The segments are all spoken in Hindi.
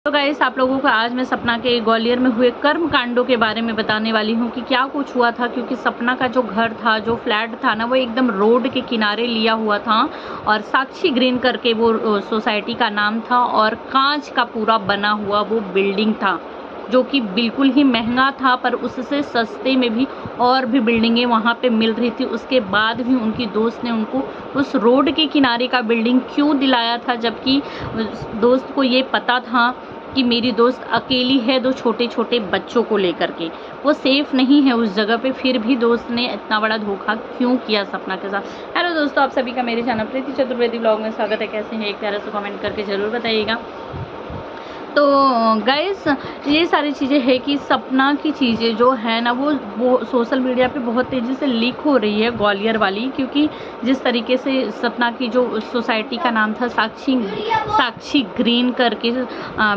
तो गाइस आप लोगों को आज मैं सपना के ग्वालियर में हुए कर्म कांडों के बारे में बताने वाली हूँ कि क्या कुछ हुआ था। क्योंकि सपना का जो घर था, जो फ्लैट था ना, वो एकदम रोड के किनारे लिया हुआ था और साक्षी ग्रीन करके वो सोसाइटी का नाम था और कांच का पूरा बना हुआ वो बिल्डिंग था, जो कि बिल्कुल ही महंगा था। पर उससे सस्ते में भी और भी बिल्डिंगें वहाँ पे मिल रही थी। उसके बाद भी उनकी दोस्त ने उनको उस रोड के किनारे का बिल्डिंग क्यों दिलाया था, जबकि दोस्त को ये पता था कि मेरी दोस्त अकेली है 2 छोटे-छोटे बच्चों को लेकर के, वो सेफ़ नहीं है उस जगह पे। फिर भी दोस्त ने इतना बड़ा धोखा क्यों किया सपना के साथ। हेलो दोस्तों, आप सभी का मेरे चैनल प्रीति चतुर्वेदी ब्लॉग में स्वागत है। कैसे हैं? एक प्यारा सा कमेंट करके ज़रूर बताइएगा। तो गाइस ये सारी चीज़ें है कि सपना की चीज़ें जो है ना, वो सोशल मीडिया पे बहुत तेज़ी से लीक हो रही है, ग्वालियर वाली। क्योंकि जिस तरीके से सपना की जो सोसाइटी का नाम था साक्षी ग्रीन करके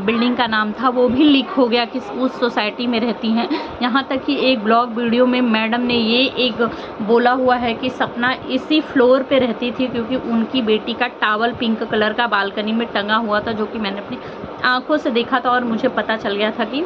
बिल्डिंग का नाम था, वो भी लीक हो गया कि उस सोसाइटी में रहती हैं। यहाँ तक कि एक ब्लॉग वीडियो में मैडम ने ये एक बोला हुआ है कि सपना इसी फ्लोर पे रहती थी, क्योंकि उनकी बेटी का टॉवल पिंक कलर का बालकनी में टंगा हुआ था, जो कि मैंने अपनी आंखों से देखा था और मुझे पता चल गया था कि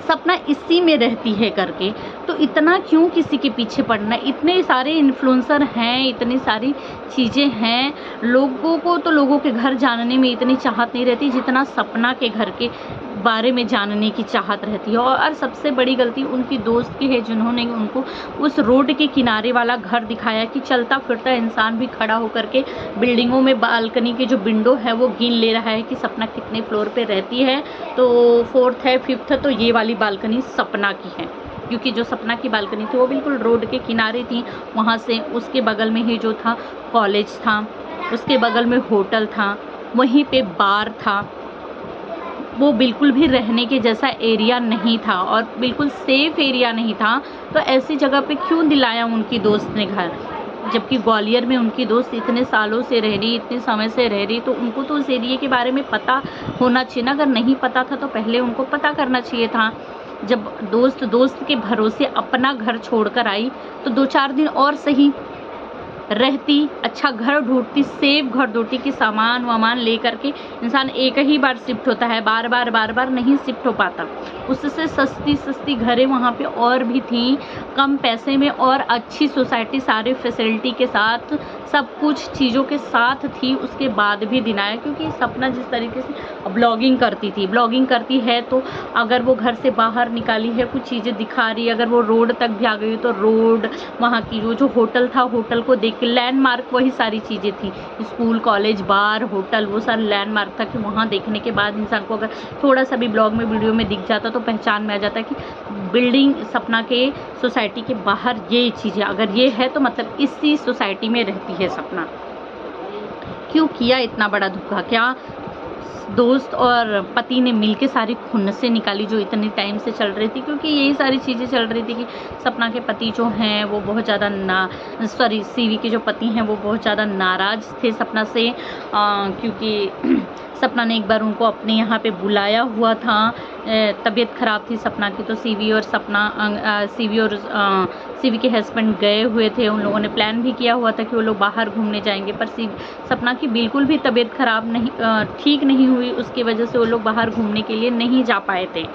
सपना इसी में रहती है करके। तो इतना क्यों किसी के पीछे पड़ना? इतने सारे इन्फ्लुएंसर हैं, इतनी सारी चीज़ें हैं, लोगों को तो लोगों के घर जानने में इतनी चाहत नहीं रहती जितना सपना के घर के बारे में जानने की चाहत रहती है। और सबसे बड़ी गलती उनकी दोस्त की है, जिन्होंने उनको उस रोड के किनारे वाला घर दिखाया कि चलता फिरता इंसान भी खड़ा होकर के बिल्डिंगों में बालकनी के जो विंडो है वो गिन ले रहा है कि सपना कितने फ्लोर पे रहती है। तो 4th है, 5th है, तो ये वाली बालकनी सपना की है। क्योंकि जो सपना की बालकनी थी वो बिल्कुल रोड के किनारे थी। वहाँ से उसके बगल में ही जो था कॉलेज था, उसके बगल में होटल था, वहीं पे बार था। वो बिल्कुल भी रहने के जैसा एरिया नहीं था और बिल्कुल सेफ़ एरिया नहीं था। तो ऐसी जगह पे क्यों दिलाया उनकी दोस्त ने घर? जबकि ग्वालियर में उनकी दोस्त इतने सालों से रह रही, इतने समय से रह रही, तो उनको तो उस एरिया के बारे में पता होना चाहिए ना। अगर नहीं पता था तो पहले उनको पता करना चाहिए था। जब दोस्त के भरोसे अपना घर छोड़कर आई, तो 2-4 दिन और सही रहती, अच्छा घर ढूंढती, सेफ घर ढूंढती कि सामान-वामान लेकर के इंसान एक ही बार शिफ्ट होता है, बार-बार नहीं शिफ्ट हो पाता। उससे सस्ती घरें वहाँ पे और भी थीं, कम पैसे में और अच्छी सोसाइटी, सारे फैसिलिटी के साथ, सब कुछ चीज़ों के साथ थी। उसके बाद भी दिलाया, क्योंकि सपना जिस तरीके से ब्लॉगिंग करती है, तो अगर वो घर से बाहर निकाली है, कुछ चीज़ें दिखा रही है, अगर वो रोड तक भी आ गई तो रोड, वहाँ की जो होटल था, होटल को देख के लैंडमार्क, वही सारी चीज़ें थी, स्कूल, कॉलेज, बार, होटल, वो सारा लैंडमार्क था कि वहाँ देखने के बाद इंसान को अगर थोड़ा सा भी ब्लॉग में, वीडियो में दिख जाता तो पहचान में आ जाता कि बिल्डिंग सपना के सोसाइटी के बाहर ये चीज़ें अगर ये है तो मतलब इसी सोसाइटी में रहती है सपना। क्यों किया इतना बड़ा धोखा? क्या दोस्त और पति ने मिलके सारी खुन्नसें निकाली जो इतने टाइम से चल रही थी? क्योंकि यही सारी चीज़ें चल रही थी कि सपना के पति जो हैं वो बहुत ज़्यादा सीवी के जो पति हैं वो बहुत ज़्यादा नाराज़ थे सपना से। क्योंकि सपना ने एक बार उनको अपने यहाँ पे बुलाया हुआ था। तबीयत ख़राब थी सपना की, तो सीवी और सीवी के हस्बैंड गए हुए थे। उन लोगों ने प्लान भी किया हुआ था कि वो लोग बाहर घूमने जाएंगे, पर सपना की बिल्कुल भी तबीयत ख़राब नहीं, ठीक नहीं हुई। उसकी वजह से वो लोग बाहर घूमने के लिए नहीं जा पाए थे,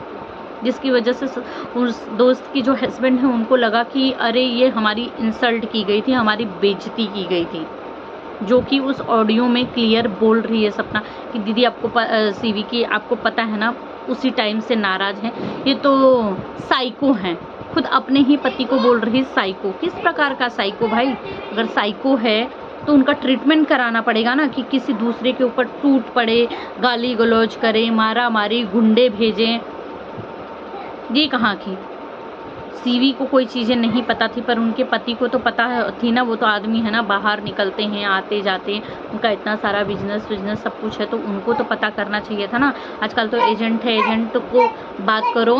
जिसकी वजह से उस दोस्त की जो हस्बैंड है उनको लगा कि अरे ये हमारी इंसल्ट की गई थी, हमारी बेइज्जती की गई थी। जो कि उस ऑडियो में क्लियर बोल रही है सपना कि दीदी आपको सीवी की आपको पता है ना, उसी टाइम से नाराज़ हैं, ये तो साइको हैं। खुद अपने ही पति को बोल रही साइको। किस प्रकार का साइको भाई? अगर साइको है तो उनका ट्रीटमेंट कराना पड़ेगा ना, कि किसी दूसरे के ऊपर टूट पड़े, गाली गलौज करें, मारा मारी, गुंडे भेजें। ये कहाँ की? सीवी को कोई चीज़ें नहीं पता थी, पर उनके पति को तो पता थी ना। वो तो आदमी है ना, बाहर निकलते हैं, आते जाते हैं, उनका इतना सारा बिजनेस सब कुछ है, तो उनको तो पता करना चाहिए था ना। आजकल तो एजेंट है, एजेंट को बात करो,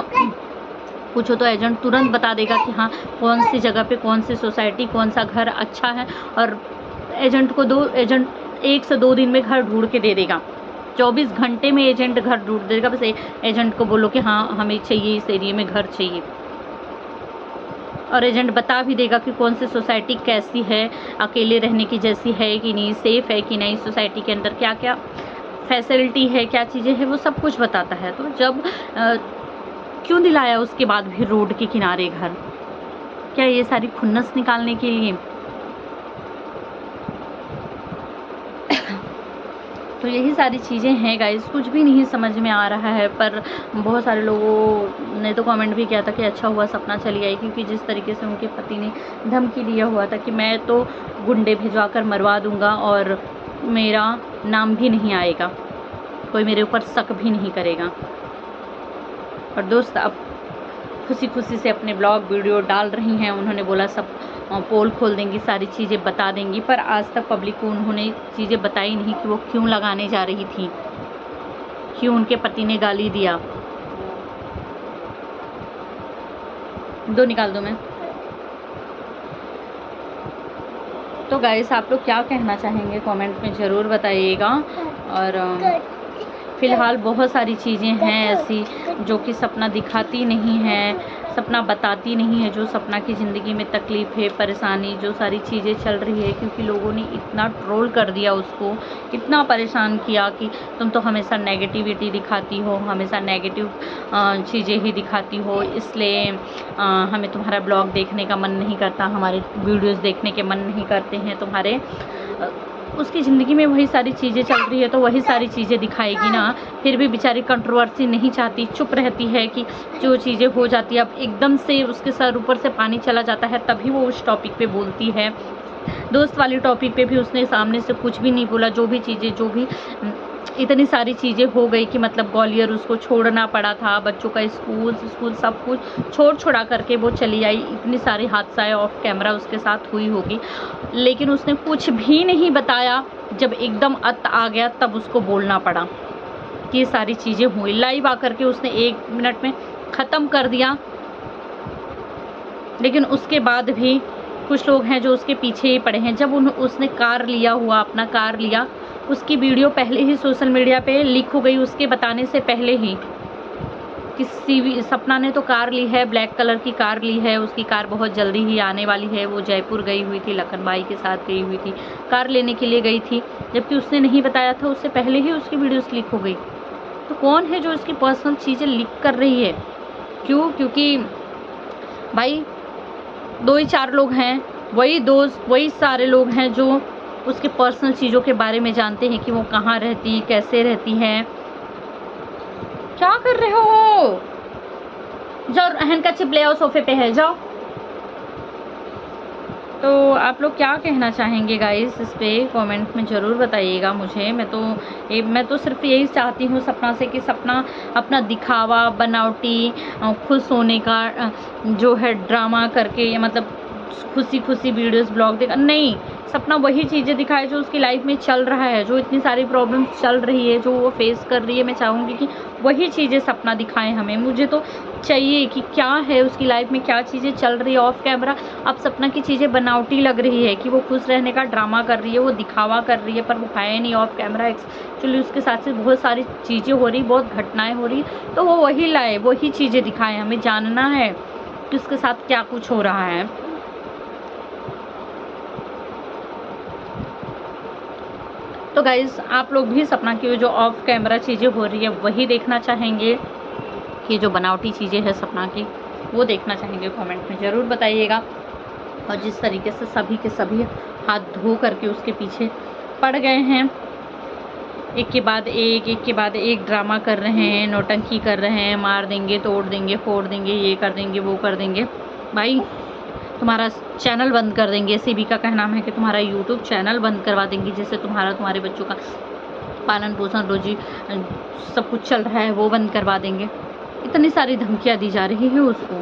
पूछो तो एजेंट तुरंत बता देगा कि हाँ कौन सी जगह पे, कौन सी सोसाइटी, कौन सा घर अच्छा है। और एजेंट 1 से 2 दिन में घर ढूंढ के दे देगा। 24 घंटे में एजेंट घर ढूंढ देगा। बस एजेंट को बोलो कि हाँ हमें चाहिए, इस एरिया में घर चाहिए, और एजेंट बता भी देगा कि कौन सी सोसाइटी कैसी है, अकेले रहने की जैसी है कि नहीं, सेफ़ है कि नहीं, सोसाइटी के अंदर क्या क्या फैसिलिटी है, क्या चीज़ें हैं, वो सब कुछ बताता है। तो जब क्यों दिलाया उसके बाद भी रोड के किनारे घर? क्या ये सारी खुन्नस निकालने के लिए? तो यही सारी चीज़ें हैं गाइस, कुछ भी नहीं समझ में आ रहा है। पर बहुत सारे लोगों ने तो कमेंट भी किया था कि अच्छा हुआ सपना चली आई, क्योंकि जिस तरीके से उनके पति ने धमकी दिया हुआ था कि मैं तो गुंडे भिजवा कर मरवा दूंगा और मेरा नाम भी नहीं आएगा, कोई मेरे ऊपर शक भी नहीं करेगा। और दोस्त अब खुशी खुशी से अपने ब्लॉग वीडियो डाल रही हैं। उन्होंने बोला सब पोल खोल देंगी, सारी चीज़ें बता देंगी, पर आज तक पब्लिक को उन्होंने चीज़ें बताई नहीं कि वो क्यों लगाने जा रही थी, क्यों उनके पति ने गाली दिया। दो निकाल दो मैं। तो गाइस आप लोग क्या कहना चाहेंगे कमेंट में ज़रूर बताइएगा। और फ़िलहाल बहुत सारी चीज़ें हैं ऐसी जो कि सपना दिखाती नहीं है, सपना बताती नहीं है, जो सपना की ज़िंदगी में तकलीफ़ है, परेशानी, जो सारी चीज़ें चल रही है। क्योंकि लोगों ने इतना ट्रोल कर दिया उसको, इतना परेशान किया कि तुम तो हमेशा नेगेटिविटी दिखाती हो, हमेशा नेगेटिव चीज़ें ही दिखाती हो, इसलिए हमें तुम्हारा ब्लॉग देखने का मन नहीं करता, हमारे वीडियोज़ देखने के मन नहीं करते हैं तुम्हारे। उसकी ज़िंदगी में वही सारी चीज़ें चल रही है तो वही सारी चीज़ें दिखाएगी ना। फिर भी बेचारी कंट्रोवर्सी नहीं चाहती, चुप रहती है कि जो चीज़ें हो जाती है। अब एकदम से उसके सर ऊपर से पानी चला जाता है तभी वो उस टॉपिक पे बोलती है। दोस्त वाली टॉपिक पे भी उसने सामने से कुछ भी नहीं बोला। जो भी चीज़ें, जो भी इतनी सारी चीज़ें हो गई कि मतलब ग्वालियर उसको छोड़ना पड़ा था, बच्चों का स्कूल सब कुछ छोड़ा करके वो चली आई। इतनी सारी हादसाएं ऑफ कैमरा उसके साथ हुई होगी, लेकिन उसने कुछ भी नहीं बताया। जब एकदम अत आ गया तब उसको बोलना पड़ा कि ये सारी चीज़ें हुई। लाइव आकर के उसने 1 मिनट में ख़त्म कर दिया, लेकिन उसके बाद भी कुछ लोग हैं जो उसके पीछे ही पड़े हैं। जब उसने कार लिया हुआ, अपना कार लिया, उसकी वीडियो पहले ही सोशल मीडिया पे लीक हो गई, उसके बताने से पहले ही। सपना ने तो कार ली है, ब्लैक कलर की कार ली है, उसकी कार बहुत जल्दी ही आने वाली है। वो जयपुर गई हुई थी, लखन भाई के साथ गई हुई थी, कार लेने के लिए गई थी, जबकि उसने नहीं बताया था, उससे पहले ही उसकी वीडियोस लीक हो गई। तो कौन है जो इसकी पर्सनल चीज़ें लीक कर रही है? क्यों? क्योंकि भाई 2 ही 4 लोग हैं, वही दोस्त, वही सारे लोग हैं जो उसके पर्सनल चीज़ों के बारे में जानते हैं कि वो कहाँ रहती, कैसे रहती है। क्या कर रहे हो? जाओ हैंडकरचिप ले आओ, सोफे पे है, जाओ। तो आप लोग क्या कहना चाहेंगे गाइस इस पे कमेंट में ज़रूर बताइएगा मुझे। मैं तो सिर्फ यही चाहती हूँ सपना से कि सपना अपना दिखावा, बनावटी, खुश होने का जो है ड्रामा करके, या मतलब खुशी वीडियोस ब्लॉग देखा नहीं। सपना वही चीज़ें दिखाए जो उसकी लाइफ में चल रहा है, जो इतनी सारी प्रॉब्लम्स चल रही है, जो वो फेस कर रही है। मैं चाहूँगी कि वही चीज़ें सपना दिखाएं हमें। मुझे तो चाहिए कि क्या है उसकी लाइफ में, क्या चीज़ें चल रही है ऑफ कैमरा। अब सपना की चीज़ें बनावटी लग रही है कि वो खुश रहने का ड्रामा कर रही है, वो दिखावा कर रही है, पर वो है नहीं ऑफ कैमरा। एक्चुअली उसके साथ से बहुत सारी चीज़ें हो रही, बहुत घटनाएँ हो रही, तो वो वही लाए, वही चीज़ें दिखाएँ। हमें जानना है कि उसके साथ क्या कुछ हो रहा है। तो गाइज़ आप लोग भी सपना की जो ऑफ कैमरा चीज़ें हो रही है वही देखना चाहेंगे कि जो बनावटी चीज़ें हैं सपना की, वो देखना चाहेंगे? कमेंट में ज़रूर बताइएगा। और जिस तरीके से सभी के सभी हाथ धो करके उसके पीछे पड़ गए हैं, एक के बाद एक ड्रामा कर रहे हैं, नौटंकी कर रहे हैं, मार देंगे, तोड़ देंगे, फोड़ देंगे, ये कर देंगे, वो कर देंगे। भाई तुम्हारा चैनल बंद कर देंगे। सीबी का कहना है कि तुम्हारा यूट्यूब चैनल बंद करवा देंगे, जिससे तुम्हारे बच्चों का पालन पोषण, रोजी सब कुछ चल रहा है वो बंद करवा देंगे। इतनी सारी धमकियाँ दी जा रही है उसको।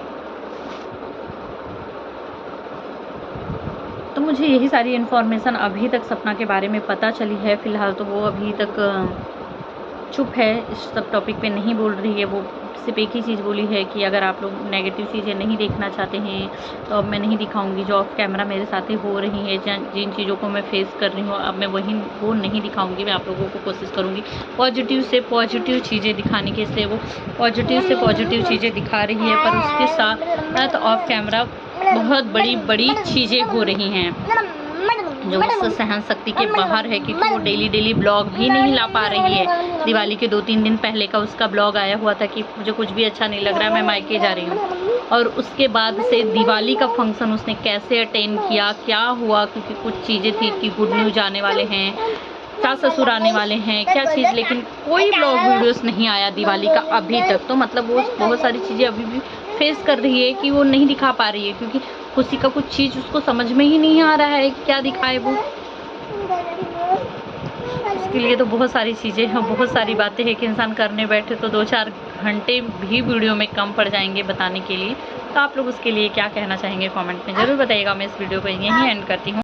तो मुझे यही सारी इन्फॉर्मेशन अभी तक सपना के बारे में पता चली है। फ़िलहाल तो वो अभी तक चुप है, इस सब टॉपिक पे नहीं बोल रही है। वो सिर्फ एक ही चीज़ बोली है कि अगर आप लोग नेगेटिव चीज़ें नहीं देखना चाहते हैं तो अब मैं नहीं दिखाऊंगी। जो ऑफ कैमरा मेरे साथ हो रही है, जिन चीज़ों को मैं फेस कर रही हूँ, अब मैं वो नहीं दिखाऊंगी। मैं आप लोगों को कोशिश करूँगी पॉजिटिव से पॉजिटिव चीज़ें दिखाने के, इसलिए वो पॉजिटिव से पॉजिटिव चीज़ें दिखा रही है, पर उसके साथ ऑफ कैमरा बहुत बड़ी चीज़ें हो रही हैं। जो उस सहन शक्ति के बाहर है, क्योंकि वो डेली ब्लॉग भी नहीं ला पा रही है। दिवाली के 2-3 दिन पहले का उसका ब्लॉग आया हुआ था कि मुझे कुछ भी अच्छा नहीं लग रहा है, मैं मायके जा रही हूँ। और उसके बाद से दिवाली का फंक्शन उसने कैसे अटेंड किया, क्या हुआ, क्योंकि कुछ चीज़ें थी कि गुड न्यूज आने वाले हैं, सास ससुर आने वाले हैं, क्या चीज़, लेकिन कोई ब्लॉग वीडियोस नहीं आया दिवाली का अभी तक। तो मतलब वो बहुत सारी चीज़ें अभी भी फेस कर रही है कि वो नहीं दिखा पा रही है, क्योंकि खुशी का कुछ चीज़ उसको समझ में ही नहीं आ रहा है कि क्या दिखाए वो। इसके लिए तो बहुत सारी चीज़ें हैं, बहुत सारी बातें हैं कि इंसान करने बैठे तो 2-4 घंटे भी वीडियो में कम पड़ जाएंगे बताने के लिए। तो आप लोग उसके लिए क्या कहना चाहेंगे कमेंट में ज़रूर बताइएगा। मैं इस वीडियो को यहीं एंड करती हूँ।